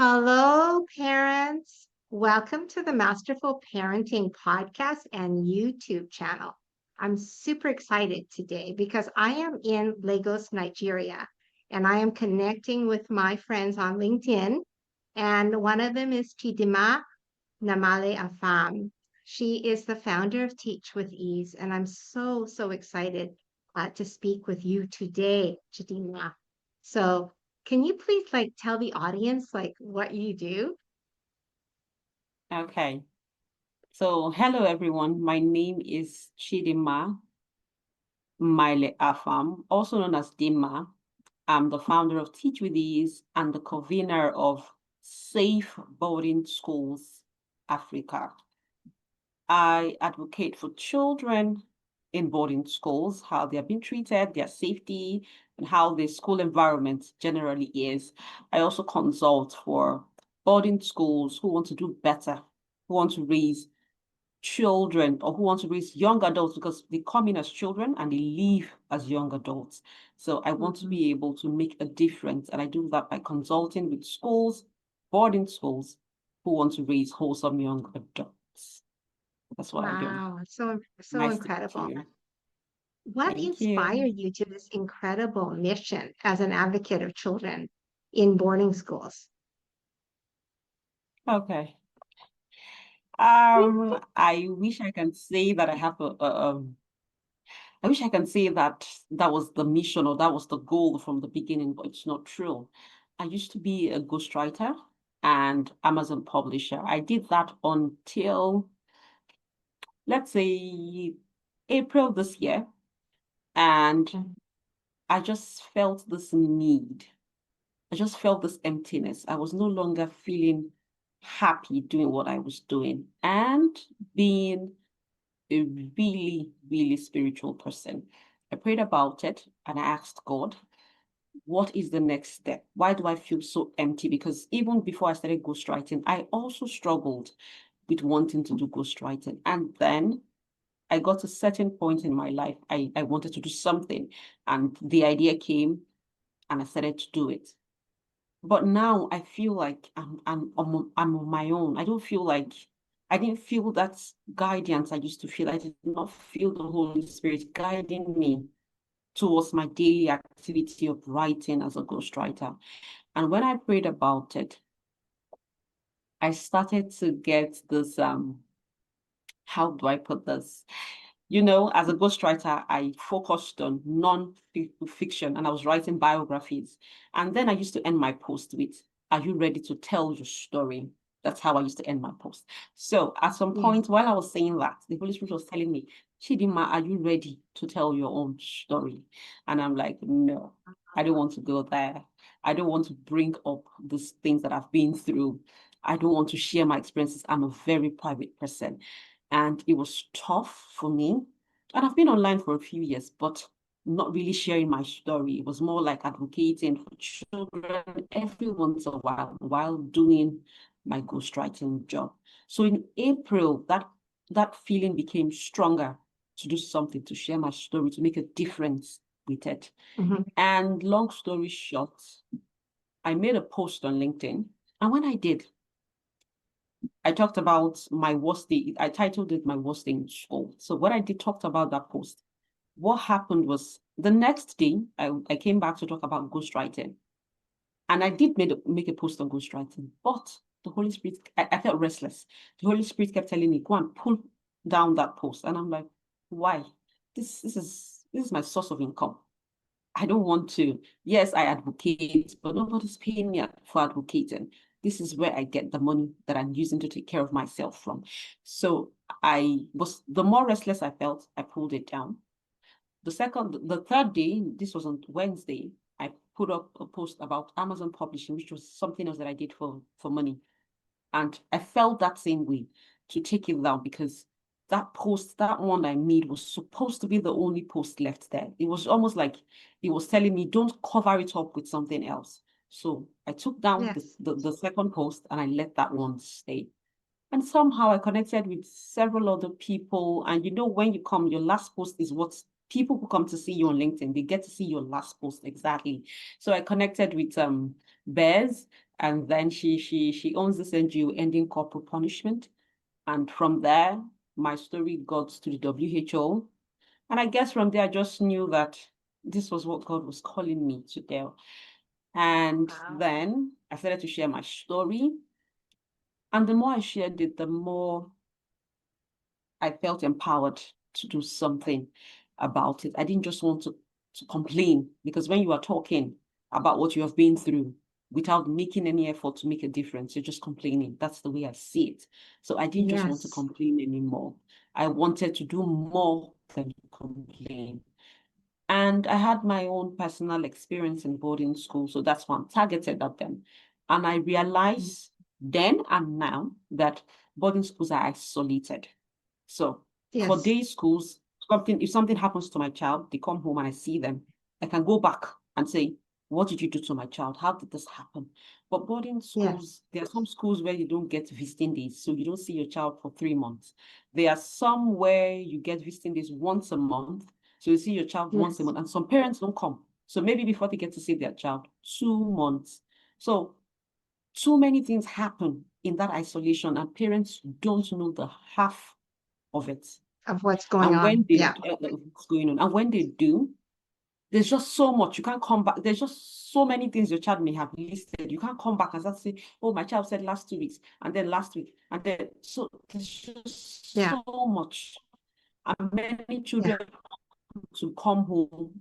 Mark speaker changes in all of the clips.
Speaker 1: Hello, parents. Welcome to the Masterful Parenting podcast and YouTube channel. I'm super excited today because I am in Lagos, Nigeria, and I am connecting with my friends on LinkedIn. And one of them is Chidinma Nmaele-Afam. She is the founder of Teach with Ease, and I'm so excited to speak with you today, Chidinma. So, can you please tell the audience what you do?
Speaker 2: Okay. So, hello everyone. My name is Chidinma Nmaele-Afam, also known as Dima. I'm the founder of Teach with Ease and the convener of Safe Boarding Schools Africa. I advocate for children in boarding schools, how they're being treated, their safety, and how the school environment generally is. I also consult for boarding schools who want to do better, who want to raise children or who want to raise young adults because they come in as children and they leave as young adults. So I want to
Speaker 1: Mhm.
Speaker 2: be able to make a difference. And I do that by consulting with schools, boarding schools who want to raise wholesome young adults. That's what I do.
Speaker 1: Wow, so
Speaker 2: Nice to meet
Speaker 1: incredible.
Speaker 2: you.
Speaker 1: What
Speaker 2: Thank you.
Speaker 1: inspired you to this incredible mission as an advocate of children in boarding schools?
Speaker 2: Okay. I wish I can say that I have I wish I can say that that was the mission or that was the goal from the beginning, but it's not true. I used to be a ghostwriter and Amazon publisher. I did that until, let's say, April this year. And I just felt this need. I just felt this emptiness. I was no longer feeling happy doing what I was doing and being a really spiritual person. I prayed about it and I asked God, what is the next step? Why do I feel so empty? Because even before I started ghostwriting, I also struggled with wanting to do ghostwriting. And then I got a certain point in my life, I wanted to do something. And the idea came and I started to do it. But now I feel like I'm on my own. I don't feel like I didn't feel that guidance I used to feel. I did not feel the Holy Spirit guiding me towards my daily activity of writing as a ghostwriter. And when I prayed about it, I started to get this how do I put this? As a ghostwriter, I focused on non-fiction and I was writing biographies. And then I used to end my post with, are you ready to tell your story? That's how I used to end my post. So at some
Speaker 1: Yeah.
Speaker 2: point while I was saying that, the Holy Spirit was telling me, Chidinma, are you ready to tell your own story? And I'm like, no, I don't want to go there. I don't want to bring up these things that I've been through. I don't want to share my experiences. I'm a very private person. And it was tough for me. And I've been online for a few years, but not really sharing my story. It was more like advocating for children every once in a while doing my ghostwriting job. So in April, that feeling became stronger to do something, to share my story, to make a difference with it.
Speaker 1: Mhm.
Speaker 2: And long story short, I made a post on LinkedIn. And when I did, I talked about my worst day. I titled it My Worst Day in School. So what I did talked about that post. What happened was the next day, I came back to talk about ghostwriting. And I did make a post on ghostwriting, but the Holy Spirit, I felt restless. The Holy Spirit kept telling me, go and pull down that post. And I'm like, why? This is my source of income. I don't want to. Yes, I advocate, but nobody's paying me for advocating. This is where I get the money that I'm using to take care of myself from. So the more restless I felt, I pulled it down. The third day, this was on Wednesday, I put up a post about Amazon publishing, which was something else that I did for money. And I felt that same way to take it down because that post, that one I made was supposed to be the only post left there. It was almost like it was telling me, don't cover it up with something else. So I took down
Speaker 1: Yes.
Speaker 2: the second post and I let that one stay. And somehow I connected with several other people. And when you come, your last post is what people who come to see you on LinkedIn, they get to see your last post exactly. So I connected with Bez And then she owns this NGO, Ending Corporal Punishment. And from there, my story got to the WHO. And I guess from there, I just knew that this was what God was calling me to do. And
Speaker 1: Wow.
Speaker 2: then I started to share my story. And the more I shared it, the more I felt empowered to do something about it. I didn't just want to complain, because when you are talking about what you have been through without making any effort to make a difference, you're just complaining. That's the way I see it. So I didn't just want to
Speaker 1: Yes.
Speaker 2: complain anymore. I wanted to do more than complain. And I had my own personal experience in boarding school, so that's why I'm targeted at them. And I realized then and now that boarding schools are isolated. So for
Speaker 1: Yes.
Speaker 2: day schools, if something happens to my child, they come home and I see them, I can go back and say, what did you do to my child? How did this happen? But boarding
Speaker 1: Yes.
Speaker 2: schools, there are some schools where you don't get visiting days, so you don't see your child for 3 months. There are some where you get visiting days once a month, so you see your child once a
Speaker 1: Yes.
Speaker 2: month, and some parents don't come. So maybe before they get to see their child, 2 months. So too many things happen in that isolation, and parents don't know the half of it.
Speaker 1: Of what's going
Speaker 2: And
Speaker 1: on.
Speaker 2: when they
Speaker 1: Yeah.
Speaker 2: what's going on, and when they do, there's just so much you can't come back. There's just so many things your child may have listed. You can't come back and start saying, "Oh, my child said last 2 weeks, and then last week, and then so there's just
Speaker 1: Yeah.
Speaker 2: so much." And many
Speaker 1: Yeah.
Speaker 2: children want to come home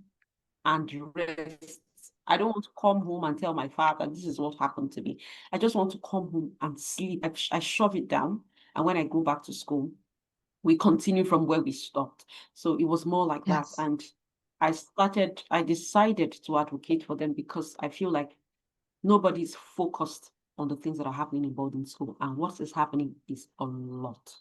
Speaker 2: and rest. I don't want to come home and tell my father this is what happened to me. I just want to come home and sleep. I shove it down, and when I go back to school, we continue from where we stopped. So it was more like that.
Speaker 1: Yes.
Speaker 2: And I decided to advocate for them because I feel like nobody's focused on the things that are happening in boarding school. And what is happening is a lot.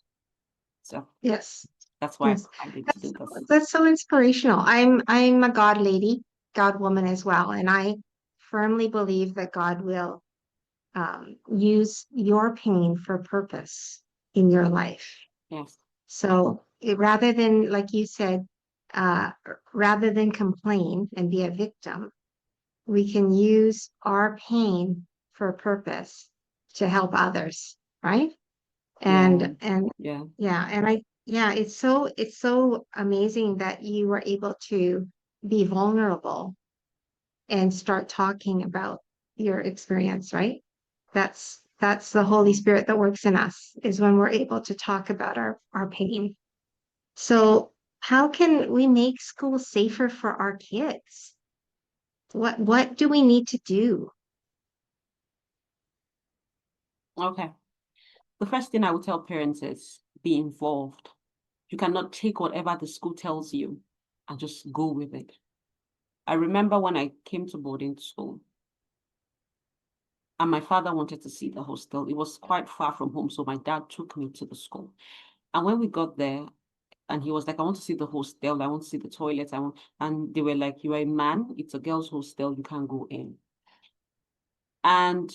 Speaker 2: So
Speaker 1: Yes.
Speaker 2: that's why
Speaker 1: Yes.
Speaker 2: I decided to
Speaker 1: That's
Speaker 2: do this.
Speaker 1: that's so inspirational. I'm a God lady, God woman as well, and I firmly believe that God will use your pain for purpose in your life.
Speaker 2: Yes.
Speaker 1: So rather than, like you said, uh, rather than complain and be a victim, we can use our pain for a purpose to help others, right?
Speaker 2: Yeah.
Speaker 1: And
Speaker 2: Yeah.
Speaker 1: yeah, and yeah, it's so amazing that you were able to be vulnerable and start talking about your experience, right? That's the Holy
Speaker 2: Yeah.
Speaker 1: Spirit that works in us, is when we're able to talk about our pain. So how can we make school safer for our kids? What do we need to do?
Speaker 2: Okay. The first thing I would tell parents is be involved. You cannot take whatever the school tells you and just go with it. I remember when I came to boarding school, and my father wanted to see the hostel. It was quite far from home, so my dad took me to the school. And when we got there, and he was like, "I want to see the hostel. I want to see the toilets. I want," and they were like, "You are a man. It's a girls' hostel. You can't go in." And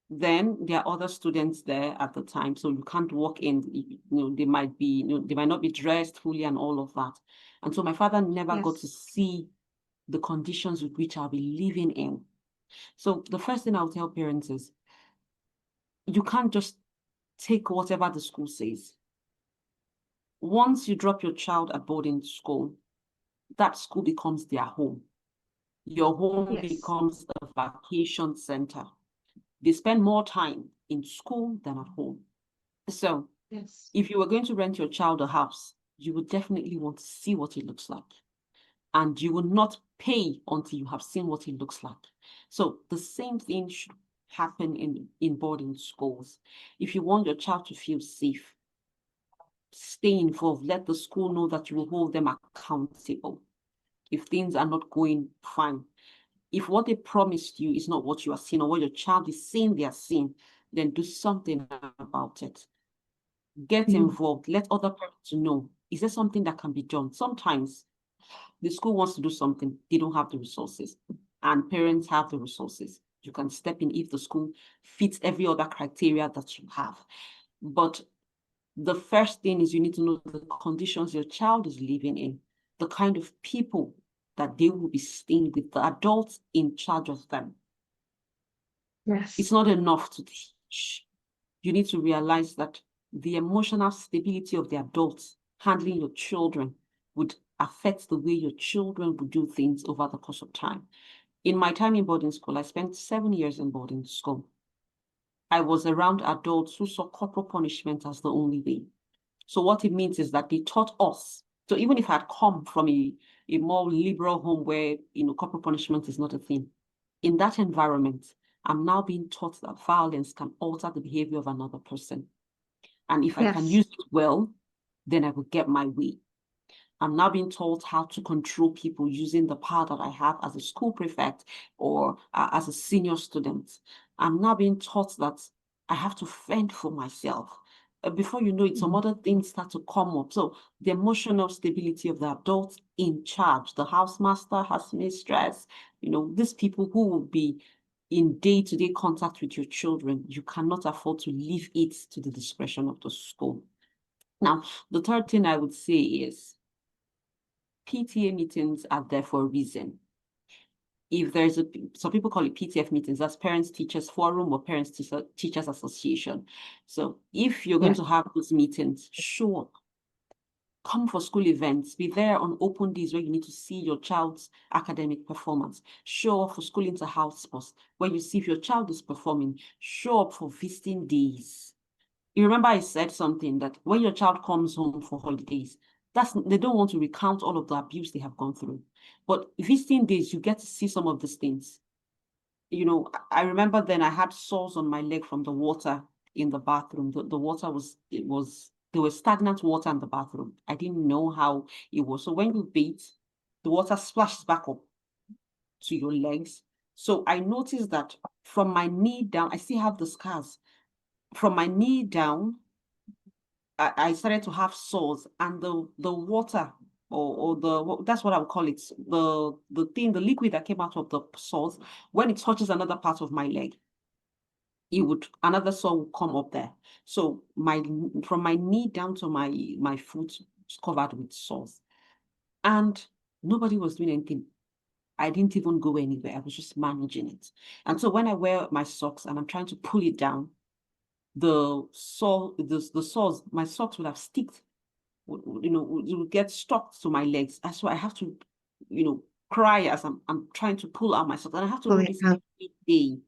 Speaker 2: then there are other students there at the time, so you can't walk in. They might be, they might not be dressed fully and all of that. And so my father never got to
Speaker 1: Yes.
Speaker 2: see the conditions with which I'll be living in. So the first thing I'll tell parents is you can't just take whatever the school says. Once you drop your child at boarding school, that school becomes their home. Your home
Speaker 1: Yes.
Speaker 2: becomes a vacation center. They spend more time in school than at home. So
Speaker 1: Yes.
Speaker 2: if you were going to rent your child a house, you would definitely want to see what it looks like. And you will not pay until you have seen what it looks like. So the same thing should happen in boarding schools. If you want your child to feel safe, stay involved. Let the school know that you will hold them accountable if things are not going fine. If what they promised you is not what you are seeing or what your child is saying they are seeing, then do something about it. Get
Speaker 1: Mhm.
Speaker 2: involved. Let other parents know. Is there something that can be done? Sometimes the school wants to do something, they don't have the resources, and parents have the resources. You can step in if the school fits every other criteria that you have. But the first thing is you need to know the conditions your child is living in, the kind of people that they will be staying with, the adults in charge of them. It's
Speaker 1: Yes.
Speaker 2: not enough to teach. You need to realize that the emotional stability of the adults handling your children would affect the way your children would do things over the course of time. In my time in boarding school, I spent 7 years in boarding school. I was around adults who saw corporal punishment as the only way. So what it means is that they taught us. So even if I had come from a more liberal home where corporal punishment is not a thing, in that environment, I'm now being taught that violence can alter the behavior of another person. And if I can
Speaker 1: Yes.
Speaker 2: use it well, then I will get my way. I'm now being taught how to control people using the power that I have as a school prefect or as a senior student. I'm now being taught that I have to fend for myself. Before you know it, some other things start to come up. So the emotional stability of the adults in charge, the housemaster, housemistress, these people who will be in day-to-day contact with your children, you cannot afford to leave it to the discretion of the school. Now, the third thing I would say is PTA meetings are there for a reason. If there's some people call it PTF meetings, that's Parents Teachers Forum or Parents Teachers Association. So if you're going
Speaker 1: Yes.
Speaker 2: to have those meetings, show up. Come for school events. Be there on open days where you need to see your child's academic performance. Show up for school inter-house sports where you see if your child is performing. Show up for visiting days. You remember I said something that when your child comes home for holidays, they don't want to recount all of the abuse they have gone through. But visiting days, you get to see some of these things. I remember then I had sores on my leg from the water in the bathroom. The water there was stagnant water in the bathroom. I didn't know how it was. So when you bathe, the water splashes back up to your legs. So I noticed that from my knee down, I still have the scars. From my knee down, I started to have sores, and the water that's what I would call it, the liquid that came out of the sores, when it touches another part of my leg, another sore would come up there. So from my knee down to my foot was covered with sores, and nobody was doing anything. I didn't even go anywhere. I was just managing it. And so when I wear my socks and I'm trying to pull it down, the sores, my socks would have sticked, it would get stuck to my legs. That's why I have to, cry as I'm trying to pull out my socks. And I have to do
Speaker 1: Pulling
Speaker 2: this
Speaker 1: out.
Speaker 2: every day.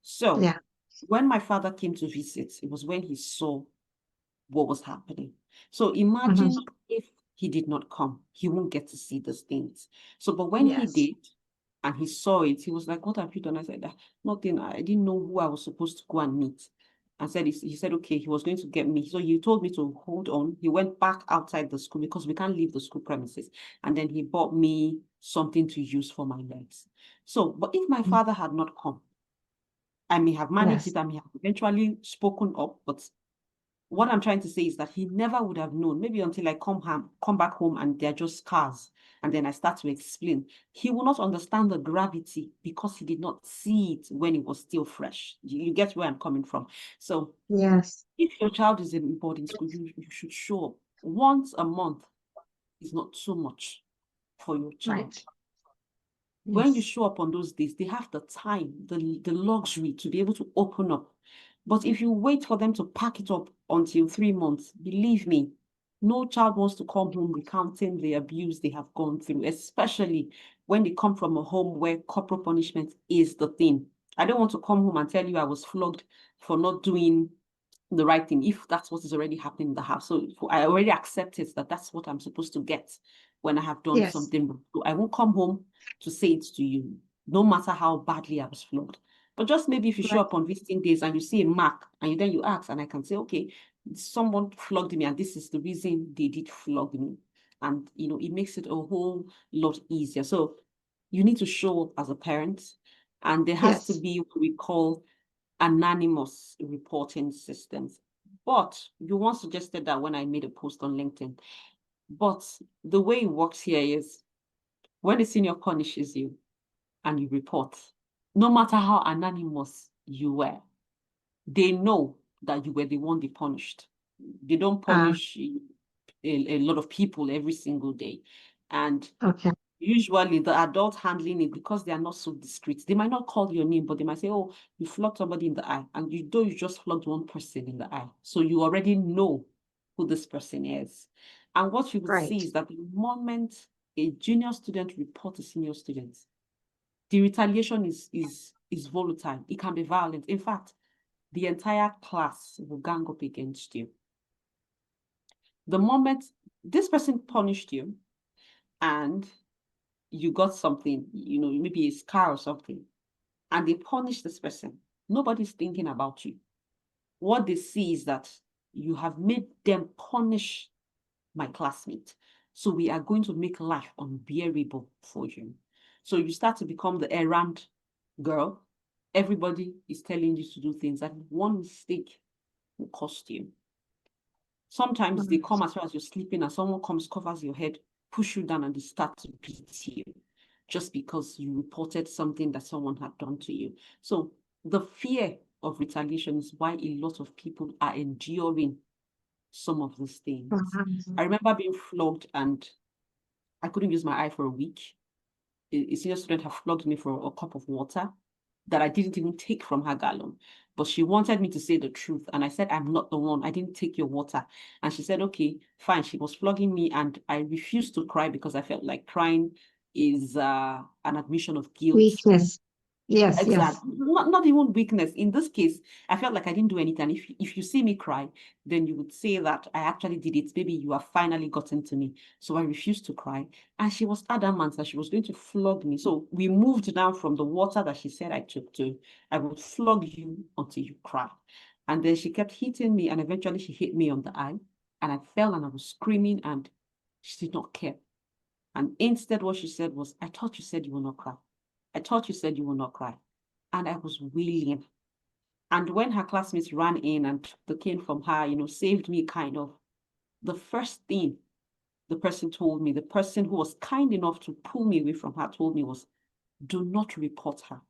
Speaker 2: So
Speaker 1: Yeah.
Speaker 2: when my father came to visit, it was when he saw what was happening. So imagine if he did not come, he won't get to see those things. So, but when he
Speaker 1: Yes.
Speaker 2: did, and he saw it, he was like, "What have you done?" I said, "Nothing. I didn't know who I was supposed to go and meet." And he said, okay, he was going to get me. So he told me to hold on. He went back outside the school because we can't leave the school premises. And then he bought me something to use for my legs. So, but if my father had not come, I may have managed
Speaker 1: Yes.
Speaker 2: it. I may have eventually spoken up, but what I'm trying to say is that he never would have known, maybe until I come back home and they're just scars. And then I start to explain. He will not understand the gravity because he did not see it when it was still fresh. You get where I'm coming from. So
Speaker 1: Yes.
Speaker 2: if your child is in boarding school, you should show up. Once a month is not too much for your child.
Speaker 1: Right.
Speaker 2: When you
Speaker 1: Yes.
Speaker 2: show up on those days, they have the time, the luxury to be able to open up. But if you wait for them to pack it up until 3 months, believe me, no child wants to come home recounting the abuse they have gone through, especially when they come from a home where corporal punishment is the thing. I don't want to come home and tell you I was flogged for not doing the right thing if that's what is already happening in the house. So I already accepted that that's what I'm supposed to get when I have done
Speaker 1: Yes.
Speaker 2: something wrong. So I won't come home to say it to you, no matter how badly I was flogged. But just maybe if you show
Speaker 1: Right.
Speaker 2: up on visiting days and you see a mark and then you ask, and I can say, okay, someone flogged me and this is the reason they did flog me. And, it makes it a whole lot easier. So you need to show up as a parent, and there has to
Speaker 1: Yes.
Speaker 2: be what we call anonymous reporting systems. But you once suggested that when I made a post on LinkedIn. But the way it works here is when a senior punishes you and you report, no matter how anonymous you were, they know that you were the one they punished. They don't
Speaker 1: Uh,
Speaker 2: punish a lot of people every single day. And
Speaker 1: okay.
Speaker 2: Usually the adult handling it, because they are not so discreet, they might not call your name, but they might say, oh, you flogged somebody in the eye, and you know you just flogged one person in the eye. So you already know who this person is. And what you would see
Speaker 1: Right.
Speaker 2: is that the moment a junior student reports a senior student, the retaliation is volatile. It can be violent. In fact, the entire class will gang up against you. The moment this person punished you and you got something, maybe a scar or something, and they punish this person, nobody's thinking about you. What they see is that you have made them punish my classmate. So we are going to make life unbearable for you. So you start to become the errand girl. Everybody is telling you to do things that one mistake will cost you. Sometimes they come as well as you're sleeping and someone comes, covers your head, push you down, and they start to beat you just because you reported something that someone had done to you. So the fear of retaliation is why a lot of people are enduring some of these things. I remember being flogged and I couldn't use my eye for a week. A senior student had flogged me for a cup of water that I didn't even take from her gallon. But she wanted me to say the truth. And I said, I'm not the one. I didn't take your water. And she said, okay, fine. She was flogging me. And I refused to cry because I felt like crying is an admission of guilt.
Speaker 1: Weakness. Yes, yes.
Speaker 2: Exactly. Not even weakness. In this case, I felt like I didn't do anything. If you see me cry, then you would say that I actually did it. Maybe you have finally gotten to me. So I refused to cry. And she was adamant that she was going to flog me. So we moved down from the water that she said I took to, I would flog you until you cry. And then she kept hitting me. And eventually she hit me on the eye. And I fell and I was screaming and she did not care. And instead, what she said was, I thought you said you will not cry. I thought you said you will not cry. And I was wailing. And when her classmates ran in and took the cane from her, saved me kind of, the first thing the person told me, the person who was kind enough to pull me away from her told me was, do not report her.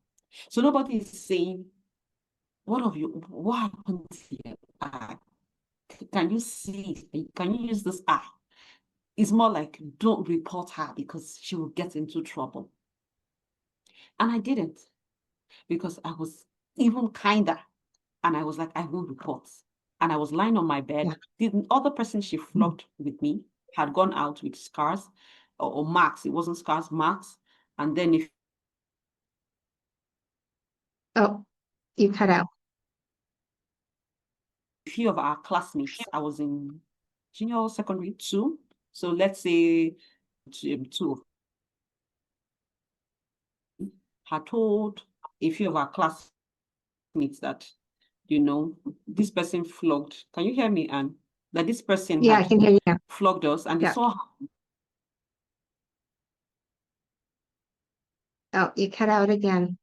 Speaker 2: So nobody is saying, what happened to your eye? Can you see? Can you use this eye? It's more like, don't report her because she will get into trouble. And I didn't because I was even kinder. And I was like, I will report. And I was lying on my bed.
Speaker 1: Yeah.
Speaker 2: The other person she flogged with me had gone out with scars or marks. It wasn't scars, marks. And then if
Speaker 1: Oh, you cut out.
Speaker 2: a few of our classmates, I was in junior secondary 2. So let's say 2 had told a few of our classmates that, this person flogged. Can you hear me, Anne? That this person
Speaker 1: Yeah, I
Speaker 2: had
Speaker 1: can hear you now.
Speaker 2: flogged us and they
Speaker 1: Yeah.
Speaker 2: saw
Speaker 1: Oh, you cut out again.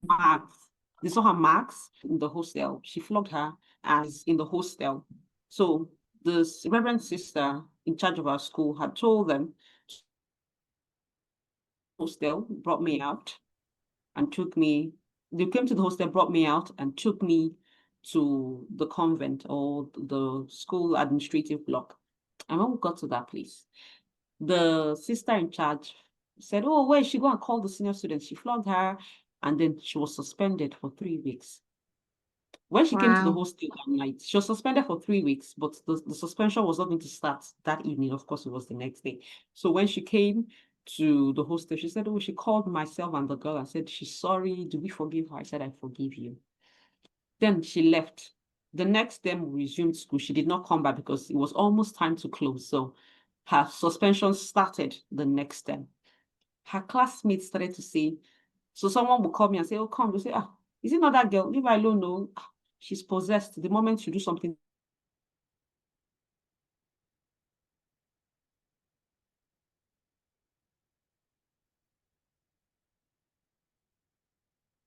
Speaker 2: marks. They saw her marks in the hostel. She flogged her as in the hostel. So the Reverend sister in charge of our school had told them, hostel, brought me out and took me. They came to the hostel, brought me out and took me to the convent or the school administrative block. And when we got to that place, the sister in charge said, oh, where is she? Go and call the senior student. She flogged her and then she was suspended for 3 weeks. When she came to the
Speaker 1: Wow.
Speaker 2: hostel that night, she was suspended for 3 weeks, but the suspension was not going to start that evening. Of course, it was the next day. So when she came to the hostel, she said, oh, she called myself and the girl and said, she's sorry. Do we forgive her? I said, I forgive you. Then she left. The next day we resumed school. She did not come back because it was almost time to close. So her suspension started the next day. Her classmates started to say, so someone will call me and say, oh, come. They say, is it not that girl? Leave her alone. No, she's possessed. The moment you do something,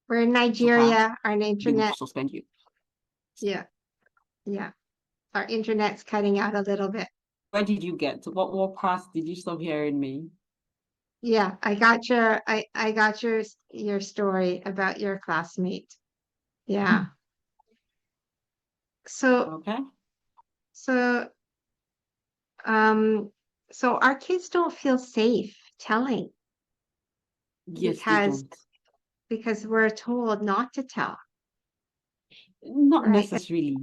Speaker 1: We're in
Speaker 2: to her,
Speaker 1: Nigeria. Our
Speaker 2: they will
Speaker 1: internet.
Speaker 2: suspend you.
Speaker 1: Yeah, yeah. Our internet's cutting out a little bit.
Speaker 2: Where did you get? What part did you stop hearing me?
Speaker 1: Yeah, I got your story about your classmate. Yeah. So
Speaker 2: Okay.
Speaker 1: so um So our kids don't feel safe telling
Speaker 2: Yes, they
Speaker 1: because
Speaker 2: don't.
Speaker 1: we're told not to tell,
Speaker 2: Not
Speaker 1: right?
Speaker 2: necessarily.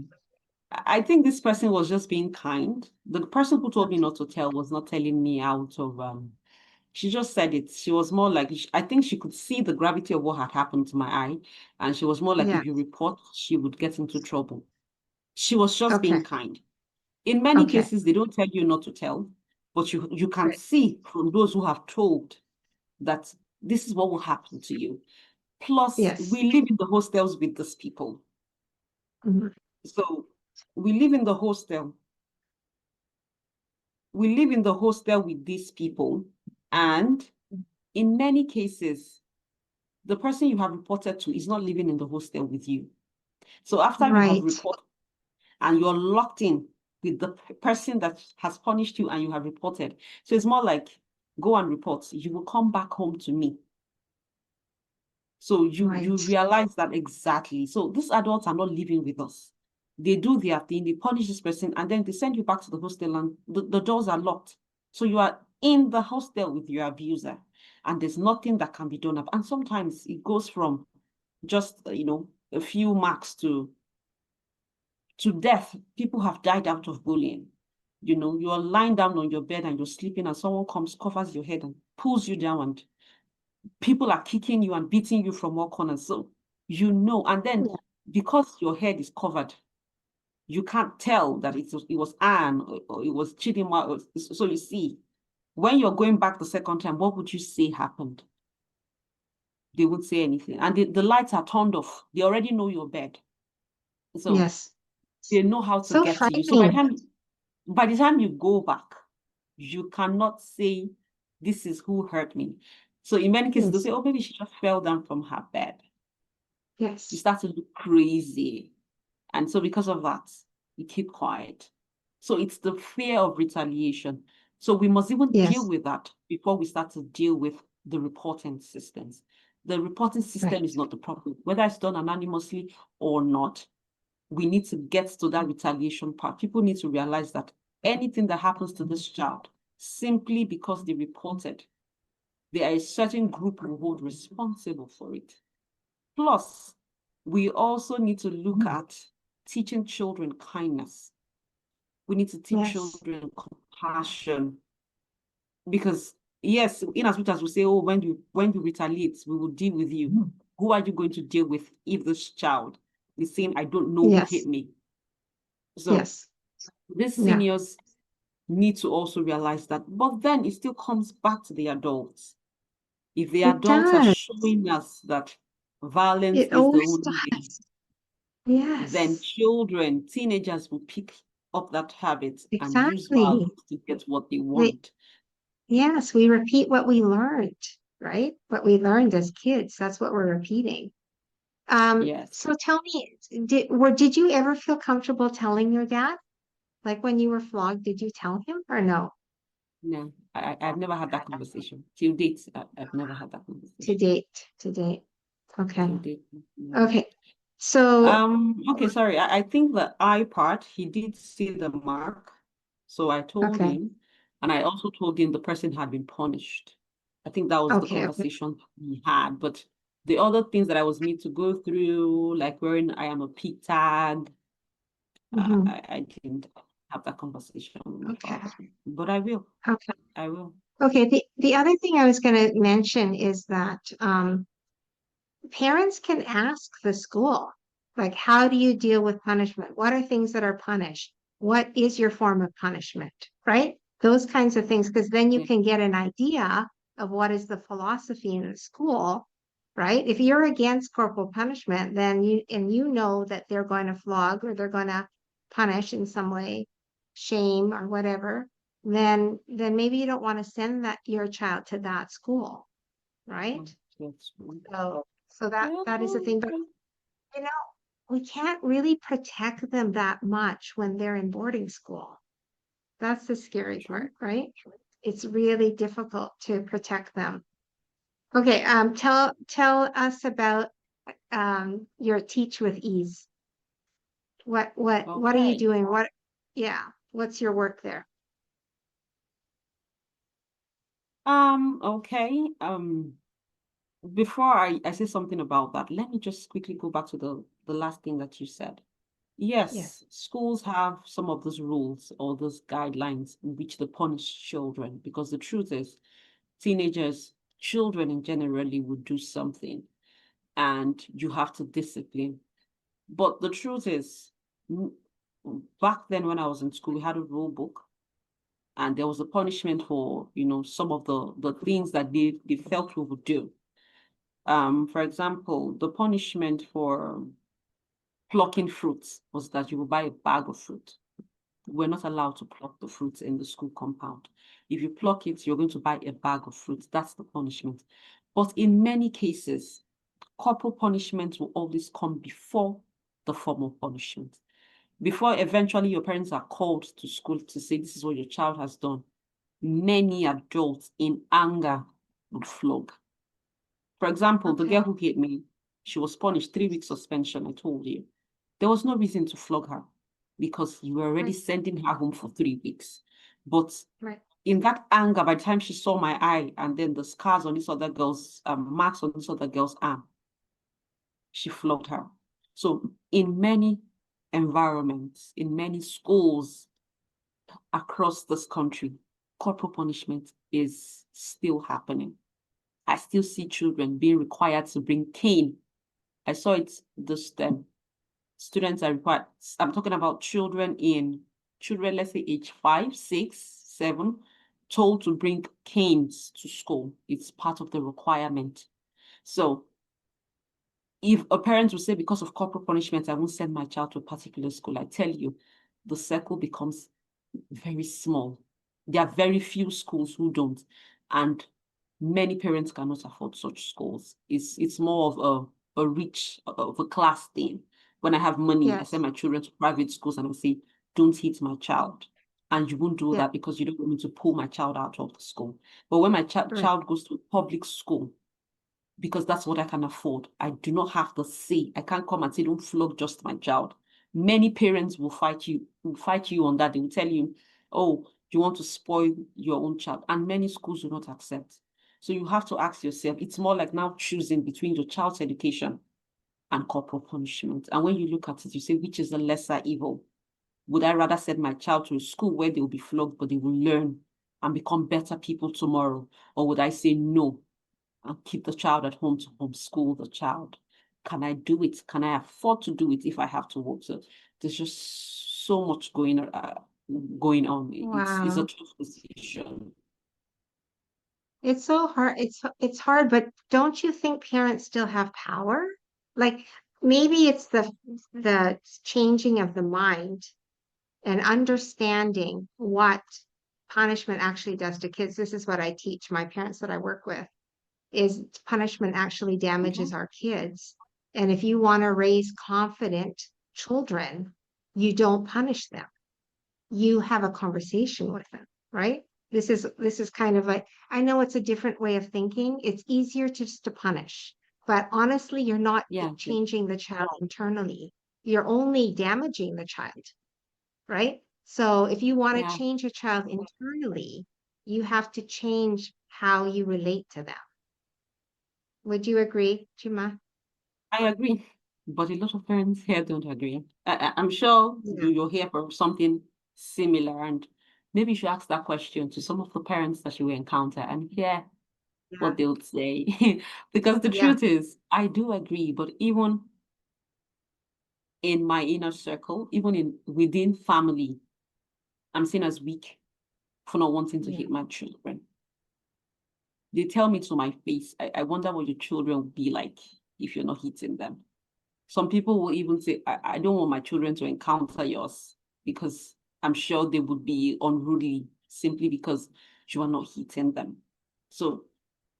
Speaker 2: I think this person was just being kind. The person who told me
Speaker 1: Okay.
Speaker 2: not to tell was not telling me out of she just said it. She was more like I think she could see the gravity of what had happened to my eye, and she was more like
Speaker 1: Yeah.
Speaker 2: if you report, she would get into trouble. She was just
Speaker 1: Okay.
Speaker 2: being kind. In many
Speaker 1: Okay.
Speaker 2: cases, they don't tell you not to tell, but you can
Speaker 1: Right.
Speaker 2: see from those who have told that this is what will happen to you. Plus,
Speaker 1: Yes.
Speaker 2: we live in the hostels with these people.
Speaker 1: Mhm.
Speaker 2: So we live in the hostel. We live in the hostel with these people. And in many cases, the person you have reported to is not living in the hostel with you. So after you have
Speaker 1: Right.
Speaker 2: reported and you're locked in with the person that has punished you and you have reported. So it's more like go and report. You will come back home to me. So you
Speaker 1: Right.
Speaker 2: realize that exactly. So these adults are not living with us. They do their thing, they punish this person, and then they send you back to the hostel and the doors are locked. So you are in the hostel with your abuser, and there's nothing that can be done. And sometimes it goes from just a few marks to death. People have died out of bullying. You're lying down on your bed and you're sleeping, and someone comes, covers your head, and pulls you down, and people are kicking you and beating you from all corners. So, and then
Speaker 1: Yeah.
Speaker 2: because your head is covered, you can't tell that it was Anne or it was Chidinma. So you see, when you're going back the second time, what would you say happened? They would say anything. And the lights are turned off. They already know your bed. So
Speaker 1: Yes.
Speaker 2: they know how to
Speaker 1: So
Speaker 2: get to you. So
Speaker 1: frightening.
Speaker 2: by the time you go back, you cannot say, this is who hurt me. So in many cases, they'll
Speaker 1: Yes.
Speaker 2: say, oh, maybe she just fell down from her bed. You
Speaker 1: Yes.
Speaker 2: start to look crazy. And so because of that, you keep quiet. So it's the fear of retaliation. So we must even deal
Speaker 1: Yes.
Speaker 2: with that before we start to deal with the reporting systems. The reporting system is
Speaker 1: Right.
Speaker 2: not the problem. Whether it's done anonymously or not, we need to get to that retaliation part. People need to realize that anything that happens to this child, simply because they reported, there are a certain group who hold responsible for it. Plus, we also need to look at teaching children kindness. We need to teach
Speaker 1: Yes.
Speaker 2: children compassion because yes, in as much as we say, oh, when you retaliate, we will deal with you. Who are you going to deal with if this child is saying, I don't know who hit
Speaker 1: Yes.
Speaker 2: me? So
Speaker 1: Yes.
Speaker 2: these
Speaker 1: Yeah.
Speaker 2: seniors need to also realize that, but then it still comes back to the adults. If the
Speaker 1: It
Speaker 2: adults are
Speaker 1: does.
Speaker 2: showing us that violence
Speaker 1: It
Speaker 2: is the
Speaker 1: always
Speaker 2: only way,
Speaker 1: does.
Speaker 2: then
Speaker 1: Yes.
Speaker 2: children, teenagers will pick up that habit and use
Speaker 1: Exactly.
Speaker 2: violence to get what they
Speaker 1: They,
Speaker 2: want.
Speaker 1: yes, we repeat what we learned, right? What we learned as kids. That's what we're repeating.
Speaker 2: Yes.
Speaker 1: So tell me, did you ever feel comfortable telling your dad? Like when you were flogged, did you tell him or no?
Speaker 2: No, I've never had that conversation. Till date, I've never had that
Speaker 1: To
Speaker 2: conversation.
Speaker 1: date, to date. Okay.
Speaker 2: Till date. No.
Speaker 1: Okay. So,
Speaker 2: Okay, sorry. I think the I part, he did see the mark. So I told
Speaker 1: okay.
Speaker 2: him, and I also told him the person had been punished. I think that was the
Speaker 1: Okay. Okay.
Speaker 2: conversation we had. But the other things that I was made to go through, like wearing I am a pig tag,
Speaker 1: Hmm.
Speaker 2: I didn't have that conversation with my
Speaker 1: Okay.
Speaker 2: father. But I will.
Speaker 1: Okay.
Speaker 2: I will.
Speaker 1: Okay. The other thing I was going to mention is that parents can ask the school, like, how do you deal with punishment? What are things that are punished? What is your form of punishment? Right? Those kinds of things, because then you
Speaker 2: Yeah.
Speaker 1: can get an idea of what is the philosophy in the school, right? If you're against corporal punishment, then you know that they're going to flog or they're going to punish in some way, shame or whatever, then maybe you don't want to send that your child to that school, right?
Speaker 2: That's true.
Speaker 1: So that is the thing. But
Speaker 2: Okay.
Speaker 1: you know, we can't really protect them that much when they're in boarding school. That's the scary
Speaker 2: True.
Speaker 1: part, right? It's really difficult to protect them. Okay, tell us about your Teach with Ease. What are you
Speaker 2: Okay.
Speaker 1: doing? Yeah, what's your work there?
Speaker 2: Okay. Before I say something about that, let me just quickly go back to the last thing that you said.
Speaker 1: Yes.
Speaker 2: Yes, schools have some of those rules or those guidelines in which they punish children because the truth is, teenagers, children in generally would do something and you have to discipline. But the truth is, m- back then when I was in school, we had a rule book and there was a punishment for, some of the things that they felt we would do. For example, the punishment for plucking fruits was that you will buy a bag of fruit. We're not allowed to pluck the fruits in the school compound. If you pluck it, you're going to buy a bag of fruits. That's the punishment. But in many cases, corporal punishment will always come before the formal punishment. Before eventually your parents are called to school to say this is what your child has done, many adults in anger would flog. For example, the girl
Speaker 1: Okay.
Speaker 2: who hit me, she was punished 3 weeks suspension, I told you. There was no reason to flog her because you were already
Speaker 1: Right.
Speaker 2: sending her home for 3 weeks. But
Speaker 1: Right.
Speaker 2: in that anger, by the time she saw my eye and then the scars on this other girl's, marks on this other girl's arm, she flogged her. So in many environments, in many schools across this country, corporal punishment is still happening. I still see children being required to bring cane. I saw it this time. Students are required. I'm talking about children, let's say age 5, 6, 7, told to bring canes to school. It's part of the requirement. So if a parent will say, because of corporal punishment, I won't send my child to a particular school, I tell you, the circle becomes very small. There are very few schools who don't, and many parents cannot afford such schools. It's more of a class thing. When I have money, I
Speaker 1: Yes.
Speaker 2: send my children to private schools and I say, don't hit my child. And you won't do
Speaker 1: Yeah.
Speaker 2: that because you don't want me to pull my child out of the school. But when my
Speaker 1: Right.
Speaker 2: child goes to a public school, because that's what I can afford. I do not have the say. I can't come and say, don't flog just my child. Many parents will fight you on that. They will tell you, oh, you want to spoil your own child. And many schools do not accept. So you have to ask yourself, it's more like now choosing between your child's education and corporal punishment. And when you look at it, you say, which is the lesser evil? Would I rather send my child to a school where they will be flogged, but they will learn and become better people tomorrow? Or would I say no, and keep the child at home to homeschool the child? Can I do it? Can I afford to do it if I have to work? So there's just so much going on. It's a
Speaker 1: Wow.
Speaker 2: tough decision.
Speaker 1: It's so hard. It's hard, but don't you think parents still have power? Like maybe it's the changing of the mind and understanding what punishment actually does to kids. This is what I teach my parents that I work with, is punishment actually damages
Speaker 2: Mhm.
Speaker 1: our kids. And if you want to raise confident children, you don't punish them. You have a conversation with them, right? This is kind of a, I know it's a different way of thinking. It's easier to just to punish, but honestly, you're not
Speaker 2: Yeah,
Speaker 1: changing the child internally. You're only damaging the child, right? So if you want to
Speaker 2: yeah,
Speaker 1: change a child internally, you have to change how you relate to them. Would you agree, Chima?
Speaker 2: I agree. But a lot of parents here don't agree. I'm sure
Speaker 1: Yeah,
Speaker 2: you'll hear from something similar, and maybe you should ask that question to some of the parents that you will encounter and hear
Speaker 1: yeah,
Speaker 2: what they would say. Because the
Speaker 1: yeah,
Speaker 2: truth is, I do agree, but even in my inner circle, even in within family, I'm seen as weak for not wanting to
Speaker 1: yeah.
Speaker 2: hit my children. They tell me to my face, I wonder what your children will be like if you're not hitting them. Some people will even say, I don't want my children to encounter yours because I'm sure they would be unruly simply because you are not hitting them. So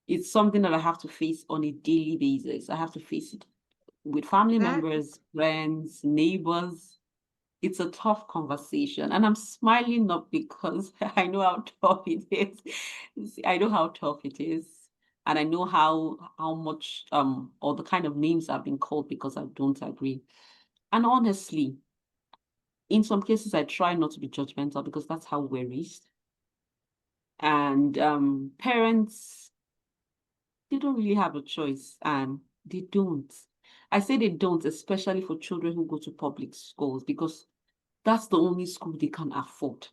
Speaker 2: it's something that I have to face on a daily basis. I have to face it with family
Speaker 1: That
Speaker 2: members, friends, neighbors. It's a tough conversation. And I'm smiling not because I know how tough it is. I know how tough it is. And I know how much or the kind of names I've been called because I don't agree. And honestly, in some cases I try not to be judgmental because that's how we're raised. And parents, they don't really have a choice, and they don't. I say they don't, especially for children who go to public schools, because that's the only school they can afford.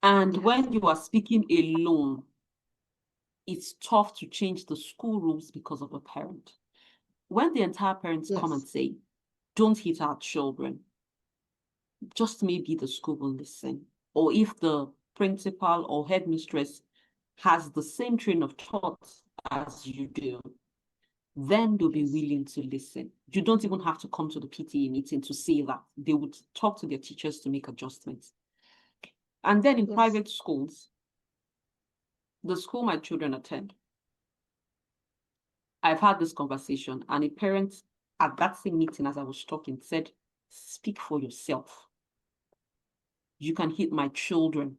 Speaker 2: And
Speaker 1: Yes.
Speaker 2: when you are speaking alone, it's tough to change the school rules because of a parent. When the entire parents come and
Speaker 1: Yes.
Speaker 2: say, don't hit our children, just maybe the school will listen. Or if the principal or headmistress has the same train of thought as you do, then they'll be
Speaker 1: Yes.
Speaker 2: willing to listen. You don't even have to come to the PTA meeting to say that. They would talk to their teachers to make adjustments. And then in
Speaker 1: Yes.
Speaker 2: private schools, the school my children attend, I've had this conversation, and a parent at that same meeting as I was talking said, speak for yourself. You can hit my children.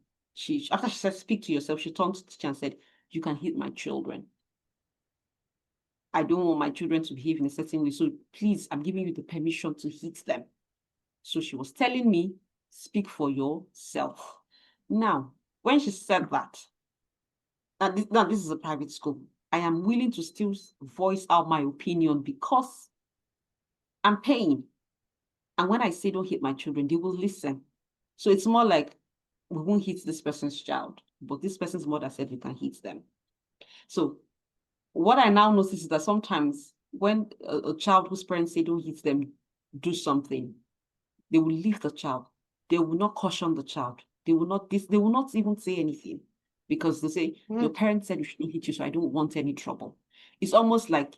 Speaker 2: After she said, speak to yourself, she turned to the teacher and said, you can hit my children. I don't want my children to behave in a certain way. So please, I'm giving you the permission to hit them. So she was telling me, speak for yourself. Now, when she said that, now this is a private school, I am willing to still voice out my opinion because I'm paying. And when I say don't hit my children, they will listen. So it's more like, we won't hit this person's child, but this person's mother said we can hit them. So what I now notice is that sometimes when a child whose parents say don't hit them do something, they will leave the child. They will not caution the child. They will not even say anything because they say, your parents said you shouldn't hit you, so I don't want any trouble. It's almost like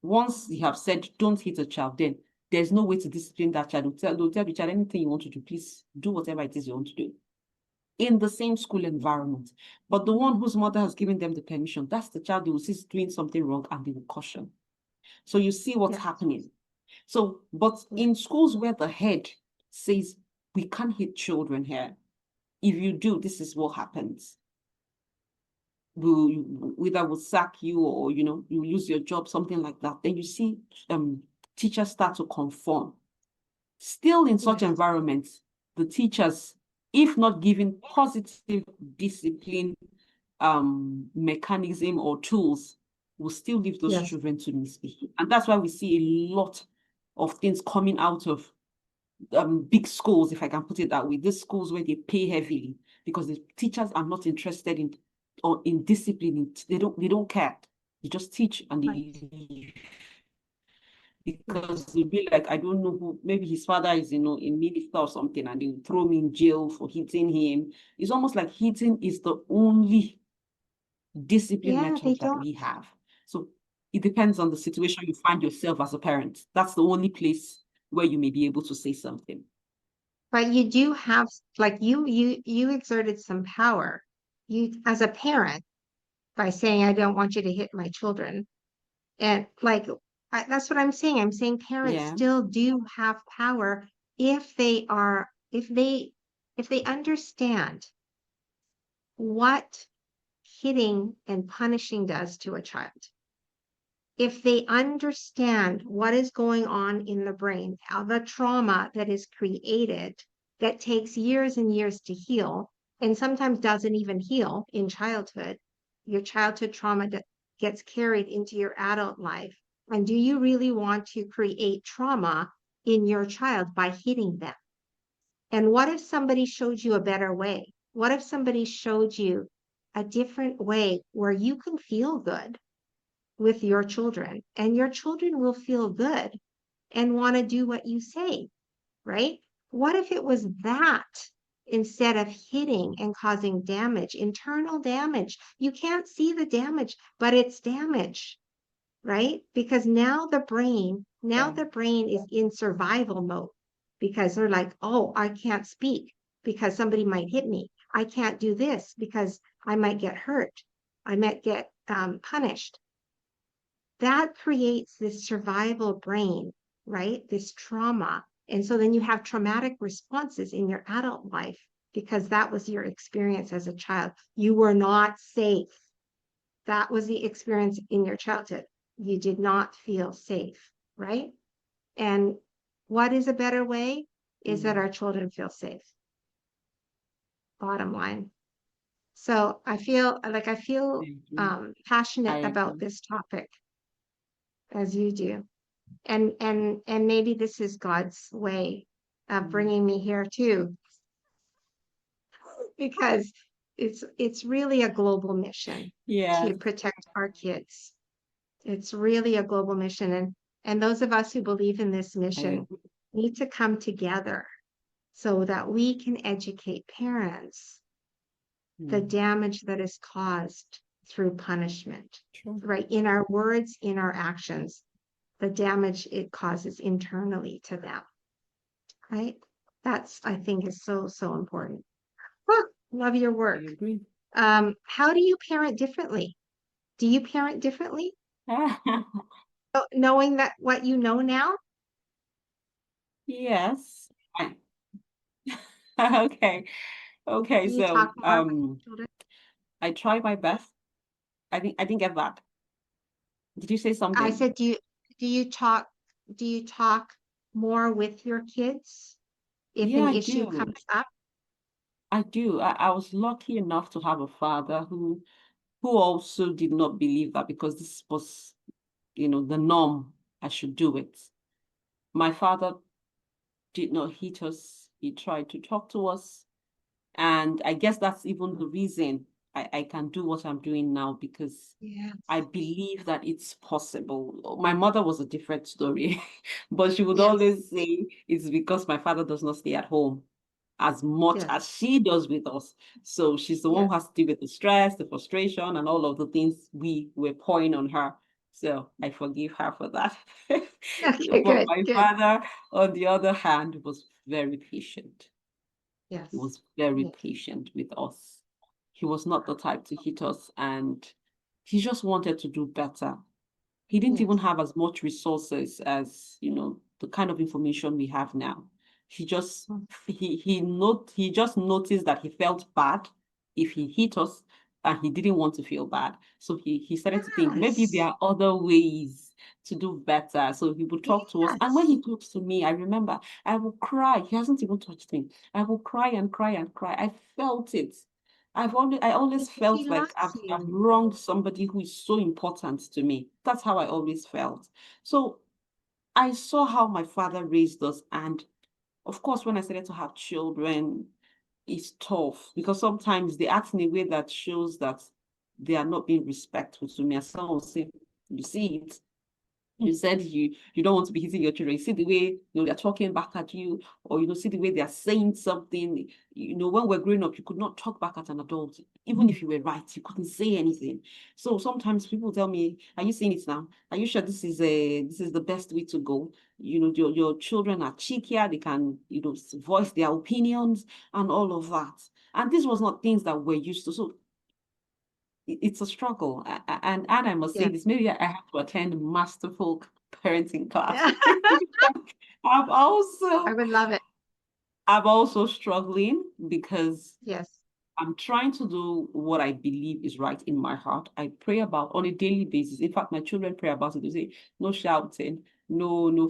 Speaker 2: once you have said don't hit a child, then there's no way to discipline that child. They'll tell the child anything you want to do, please do whatever it is you want to do in the same school environment. But the one whose mother has given them the permission, that's the child they will see doing something wrong and they will caution. So you see what's
Speaker 1: Yes.
Speaker 2: happening. So, but
Speaker 1: Yes.
Speaker 2: in schools where the head says, we can't hit children here. If you do, this is what happens. Either will sack you or, you lose your job, something like that. Then you see teachers start to conform. Still in such
Speaker 1: Yes.
Speaker 2: environments, the teachers, if not given positive discipline mechanism or tools, will still leave those
Speaker 1: Yes.
Speaker 2: children to misbehave. And that's why we see a lot of things coming out of big schools, if I can put it that way, these schools where they pay heavily because the teachers are not interested in discipline. They don't care. They just teach and they
Speaker 1: Right.
Speaker 2: leave.
Speaker 1: Right.
Speaker 2: Because they'll be like, I don't know who, maybe his father is, a minister or something, and they'll throw me in jail for hitting him. It's almost like hitting is the only discipline
Speaker 1: Yeah, they
Speaker 2: method that
Speaker 1: don't.
Speaker 2: we have. So it depends on the situation you find yourself as a parent. That's the only place where you may be able to say something.
Speaker 1: But you do have, like, you exerted some power. You, as a parent, by saying, I don't want you to hit my children. And like, that's what I'm saying. I'm saying parents
Speaker 2: Yeah.
Speaker 1: still do have power if they are, if they understand what hitting and punishing does to a child. If they understand what is going on in the brain, how the trauma that is created that takes years and years to heal, and sometimes doesn't even heal in childhood, your childhood trauma gets carried into your adult life. And do you really want to create trauma in your child by hitting them? And what if somebody showed you a better way? What if somebody showed you a different way where you can feel good with your children and your children will feel good and want to do what you say, right? What if it was that instead of hitting and causing damage, internal damage? You can't see the damage, but it's damage, right? Because now
Speaker 2: Yeah.
Speaker 1: the brain is in survival mode because they're like, oh, I can't speak because somebody might hit me. I can't do this because I might get hurt. I might get punished. That creates this survival brain, right? This trauma. And so then you have traumatic responses in your adult life because that was your experience as a child. You were not safe. That was the experience in your childhood. You did not feel safe, right? And what is a better way is that
Speaker 2: Mm.
Speaker 1: our children feel safe. Bottom line. So I feel like I feel
Speaker 2: I agree. I
Speaker 1: passionate about
Speaker 2: agree.
Speaker 1: this topic as you do. And maybe this is God's way of
Speaker 2: Mm.
Speaker 1: bringing me here too, because it's really a global mission to
Speaker 2: Yes,
Speaker 1: protect our kids. It's really a global mission, and those of us who believe in this
Speaker 2: I
Speaker 1: mission
Speaker 2: agree.
Speaker 1: need to come together so that we can educate parents the
Speaker 2: Mm.
Speaker 1: damage that is caused through punishment,
Speaker 2: True.
Speaker 1: right? In our words, in our actions, the damage it causes internally to them, right? That's, I think, is so, so important. Huh, love your
Speaker 2: I
Speaker 1: work.
Speaker 2: agree.
Speaker 1: How do you parent differently? Do you parent differently? Knowing that what you know now?
Speaker 2: Yes. I- Okay. Okay.
Speaker 1: Do you
Speaker 2: So,
Speaker 1: talk more with children?
Speaker 2: I try my best. I didn't get that. Did you say
Speaker 1: I
Speaker 2: something?
Speaker 1: said, do you talk more with your kids if
Speaker 2: Yeah,
Speaker 1: an
Speaker 2: I
Speaker 1: issue
Speaker 2: do.
Speaker 1: comes up?
Speaker 2: I do. I was lucky enough to have a father who also did not believe that because this was, the norm, I should do it. My father did not hit us. He tried to talk to us. And I guess that's even the reason I can do what I'm doing now because I
Speaker 1: Yes.
Speaker 2: believe that it's possible. My mother was a different story, but she would
Speaker 1: Yes.
Speaker 2: always say it's because my father does not stay at home as much
Speaker 1: Yes.
Speaker 2: as she does with us. So she's the one
Speaker 1: Yes.
Speaker 2: who has to deal with the stress, the frustration, and all of the things we were pouring on her. So I forgive her for that.
Speaker 1: Okay,
Speaker 2: But
Speaker 1: good,
Speaker 2: my
Speaker 1: good.
Speaker 2: father, on the other hand, was very patient. He
Speaker 1: Yes.
Speaker 2: was very
Speaker 1: Yes.
Speaker 2: patient with us. He was not the type to hit us, and he just wanted to do better. He didn't even
Speaker 1: Yes.
Speaker 2: have as much resources as, the kind of information we have now. He just
Speaker 1: Mm.
Speaker 2: he just noticed that he felt bad if he hit us and he didn't want to feel bad. So he started to think maybe there
Speaker 1: Yes.
Speaker 2: are other ways to do better. So he would talk to us. And when
Speaker 1: Yes.
Speaker 2: he talks to me, I remember I will cry. He hasn't even touched me. I will cry and cry and cry. I felt it. I always
Speaker 1: Because he
Speaker 2: felt like
Speaker 1: loves
Speaker 2: I've
Speaker 1: you.
Speaker 2: wronged somebody who is so important to me. That's how I always felt. So I saw how my father raised us. And of course, when I started to have children, it's tough because sometimes they act in a way that shows that they are not being respectful to me. And someone will say, you see it, you said you don't want to be hitting your children. You see the way they're talking back at you, or see the way they're saying something. When we're growing up, you could not talk back at an adult, even if you were right. You couldn't say anything. So sometimes people tell me, "Are you saying it now? Are you sure this is the best way to go?" Your children are cheekier. They can voice their opinions and all of that. And this was not things that we're used to. So it's a struggle. And I must say
Speaker 1: Yes.
Speaker 2: this, maybe I have to attend masterful parenting class.
Speaker 1: Yeah.
Speaker 2: I'm
Speaker 1: I
Speaker 2: also
Speaker 1: would love it.
Speaker 2: I'm also struggling because
Speaker 1: Yes.
Speaker 2: I'm trying to do what I believe is right in my heart. I pray about on a daily basis. In fact, my children pray about it. They say, no shouting, no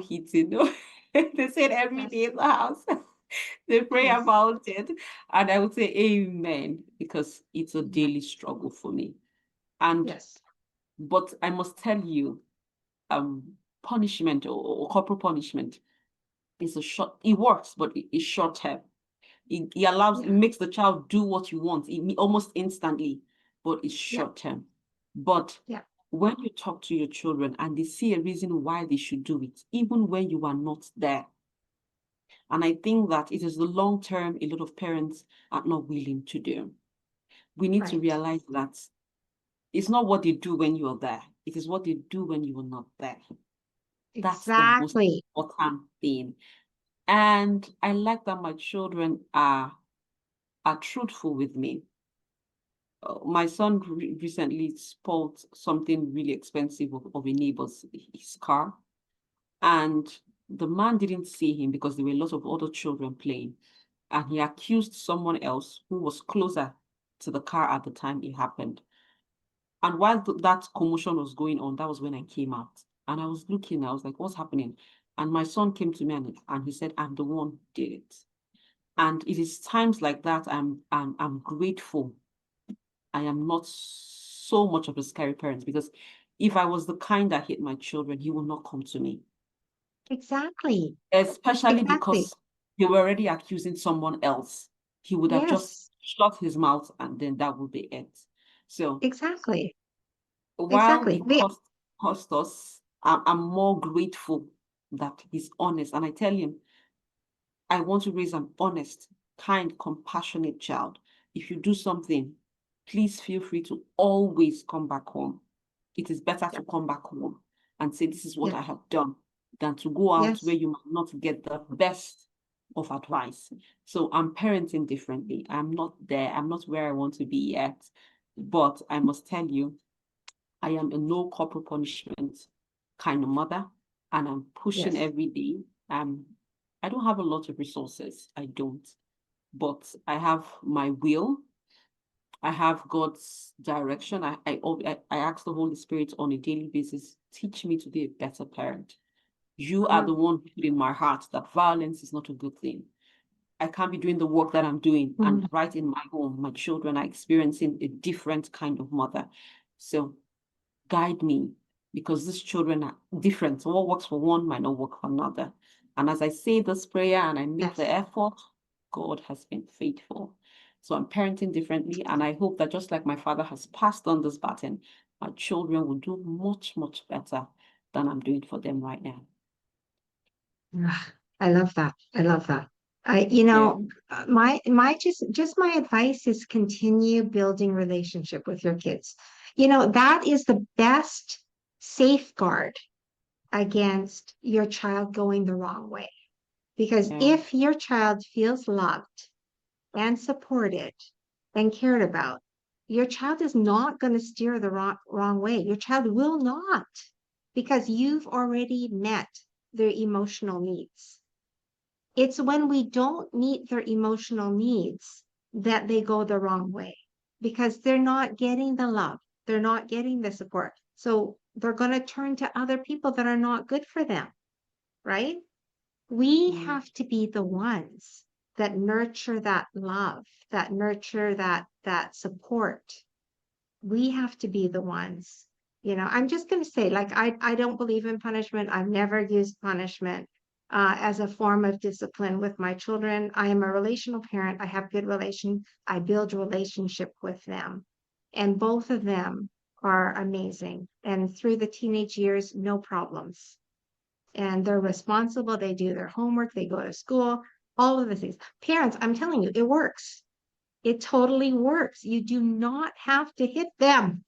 Speaker 2: hitting, no. They say it every day
Speaker 1: Yes.
Speaker 2: in the house. They pray
Speaker 1: Yes.
Speaker 2: about it. And I would say amen because it's a
Speaker 1: Yeah.
Speaker 2: daily struggle for me. And
Speaker 1: Yes.
Speaker 2: but I must tell you, punishment or corporal punishment is it works, but it's short term. It
Speaker 1: Yeah.
Speaker 2: makes the child do what you want almost instantly, but it's
Speaker 1: Yeah.
Speaker 2: short term. But
Speaker 1: Yeah.
Speaker 2: when you talk to your children and they see a reason why they should do it, even when you are not there, and I think that it is the long term a lot of parents are not willing to do. We need to
Speaker 1: Right.
Speaker 2: realize that it's not what they do when you are there, it is what they do when you are not there. That's the most
Speaker 1: Exactly.
Speaker 2: important thing. And I like that my children are truthful with me. My son recently spoiled something really expensive of a neighbor's his car, and the man didn't see him because there were lots of other children playing, and he accused someone else who was closer to the car at the time it happened. And while that commotion was going on, that was when I came out. And I was looking, I was like, what's happening? And my son came to me and he said, I'm the one who did it. And it is times like that I'm grateful. I am not so much of a scary parent, because if I was the kind that hate my children, he will not come to me.
Speaker 1: Exactly.
Speaker 2: Especially
Speaker 1: Exactly.
Speaker 2: because they were already accusing someone else. He would have just
Speaker 1: Yes.
Speaker 2: shut his mouth and then that would be it. So
Speaker 1: Exactly.
Speaker 2: while
Speaker 1: Exactly.
Speaker 2: he cost us, I'm more grateful that he's honest. And I tell him, I want to raise an honest, kind, compassionate child. If you do something, please feel free to always come back home. It is better
Speaker 1: Yeah.
Speaker 2: to come back home and say, this is what
Speaker 1: Yeah.
Speaker 2: I have done, than to go out where
Speaker 1: Yes.
Speaker 2: you might not get the best of advice. So I'm parenting differently. I'm not there. I'm not where I want to be yet. But I must tell you, I am a no corporal punishment kind of mother, and I'm pushing
Speaker 1: Yes.
Speaker 2: every day. I don't have a lot of resources. I don't, but I have my will. I have God's direction. I ask the Holy Spirit on a daily basis, teach me to be a better parent. You
Speaker 1: Come
Speaker 2: are the
Speaker 1: on.
Speaker 2: one who put in my heart that violence is not a good thing. I can't be doing the work that I'm doing, and
Speaker 1: Mhm.
Speaker 2: right in my home, my children are experiencing a different kind of mother. So guide me, because these children are different. So what works for one might not work for another. And as I say this prayer and I make the
Speaker 1: Yes.
Speaker 2: effort, God has been faithful. So I'm parenting differently. And I hope that just like my father has passed on this baton, my children will do much, much better than I'm doing for them right now.
Speaker 1: Ah, I love that. I love that.
Speaker 2: Yeah.
Speaker 1: My just my advice is continue building relationship with your kids. That is the best safeguard against your child going the wrong way. Because
Speaker 2: Yeah.
Speaker 1: if your child feels loved and supported and cared about, your child is not going to steer the wrong way. Your child will not, because you've already met their emotional needs. It's when we don't meet their emotional needs that they go the wrong way, because they're not getting the love, they're not getting the support. So they're going to turn to other people that are not good for them, right? We
Speaker 2: Mm.
Speaker 1: have to be the ones that nurture that love, that nurture that support. We have to be the ones. I'm just going to say, like, I don't believe in punishment. I've never used punishment as a form of discipline with my children. I am a relational parent. I have good relation. I build relationship with them, and both of them are amazing. And through the teenage years, no problems. And they're responsible. They do their homework. They go to school. All of the things. Parents, I'm telling you, it works. It totally works. You do not have to hit them.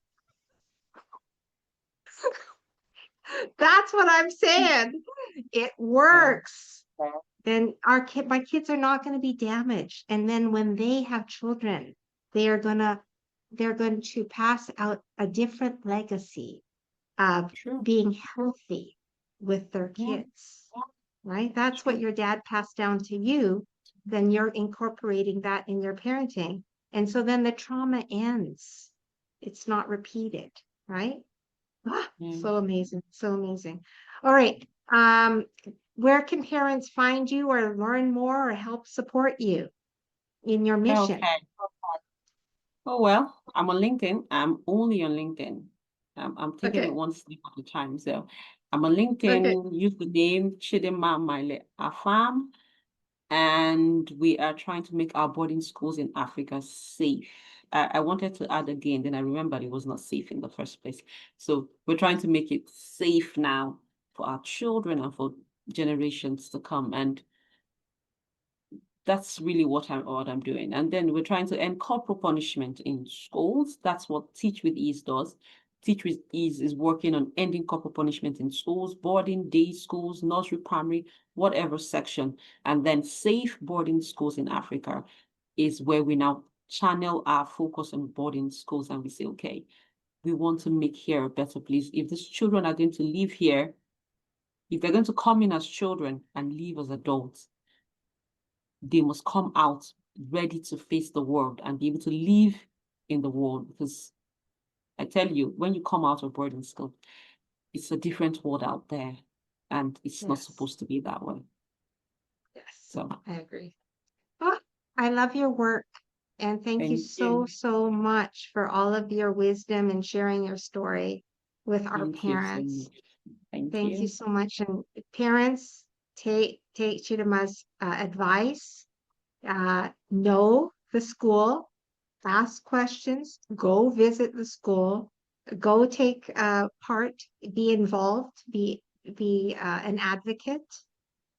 Speaker 1: That's what I'm saying. It
Speaker 2: Yeah.
Speaker 1: works. Then my kids are not going to be damaged. And then when they have children, they're going to pass out a different legacy of
Speaker 2: True.
Speaker 1: being healthy with their
Speaker 2: Yeah.
Speaker 1: kids, right? That's what
Speaker 2: True.
Speaker 1: your dad passed down to you. Then you're incorporating that in your parenting. And so then the trauma ends. It's not repeated, right? Ah,
Speaker 2: Yeah.
Speaker 1: so amazing, so amazing. All right. Where can parents find you or learn more or help support you in your mission?
Speaker 2: Okay. Oh, well, I'm on LinkedIn. I'm only on LinkedIn. I'm taking it
Speaker 1: Okay.
Speaker 2: one step at a time. So I'm on
Speaker 1: Okay.
Speaker 2: LinkedIn, use the name Chidinma Nmaele-Afam, and we are trying to make our boarding schools in Africa safe. I wanted to add again, then I remembered it was not safe in the first place. So we're trying to make it safe now for our children and for generations to come. And that's really what I'm doing. And then we're trying to end corporal punishment in schools. That's what Teach with Ease does. Teach with Ease is working on ending corporal punishment in schools, boarding, day schools, nursery, primary, whatever section. And then safe boarding schools in Africa is where we now channel our focus on boarding schools, and we say, okay, we want to make here a better place. If these children are going to live here, if they're going to come in as children and leave as adults, they must come out ready to face the world and be able to live in the world. Because I tell you, when you come out of boarding school, it's a different world out there, and it's not
Speaker 1: Yes.
Speaker 2: supposed to be that way.
Speaker 1: Yes.
Speaker 2: So
Speaker 1: I agree. Ah, I love your work. And thank you
Speaker 2: Thank
Speaker 1: so,
Speaker 2: you.
Speaker 1: so much for all of your wisdom and sharing your story with our
Speaker 2: Thank you so
Speaker 1: parents.
Speaker 2: much. Thank
Speaker 1: Thank you
Speaker 2: you.
Speaker 1: so much. And parents, take Chidinma's advice. Know the school, ask questions, go visit the school, go take part, be involved, be an advocate,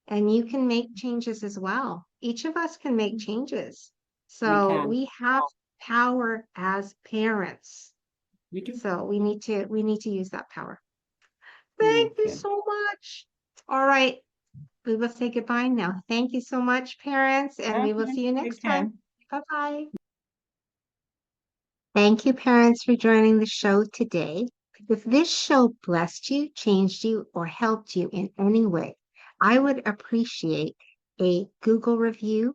Speaker 1: and you can make changes as well. Each of us can make changes.
Speaker 2: We
Speaker 1: So
Speaker 2: can.
Speaker 1: we have power as parents.
Speaker 2: We do.
Speaker 1: So we need to use that power. Thank you
Speaker 2: Okay.
Speaker 1: so much. All right, we will say goodbye now. Thank you so much, parents, and we will
Speaker 2: Okay.
Speaker 1: see you next
Speaker 2: Take care.
Speaker 1: time. Bye-bye. Thank you, parents, for joining the show today. If this show blessed you, changed you, or helped you in any way, I would appreciate a Google review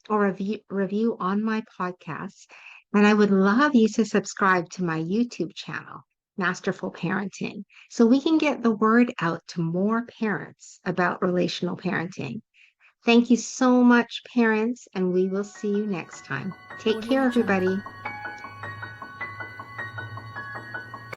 Speaker 1: or a review on my podcast. And I would love you to subscribe to my YouTube channel, Masterful Parenting, so we can get the word out to more parents about relational parenting. Thank you so much, parents, and we will see you next time. Take
Speaker 3: Audio
Speaker 1: care,
Speaker 3: Jungle.
Speaker 1: everybody.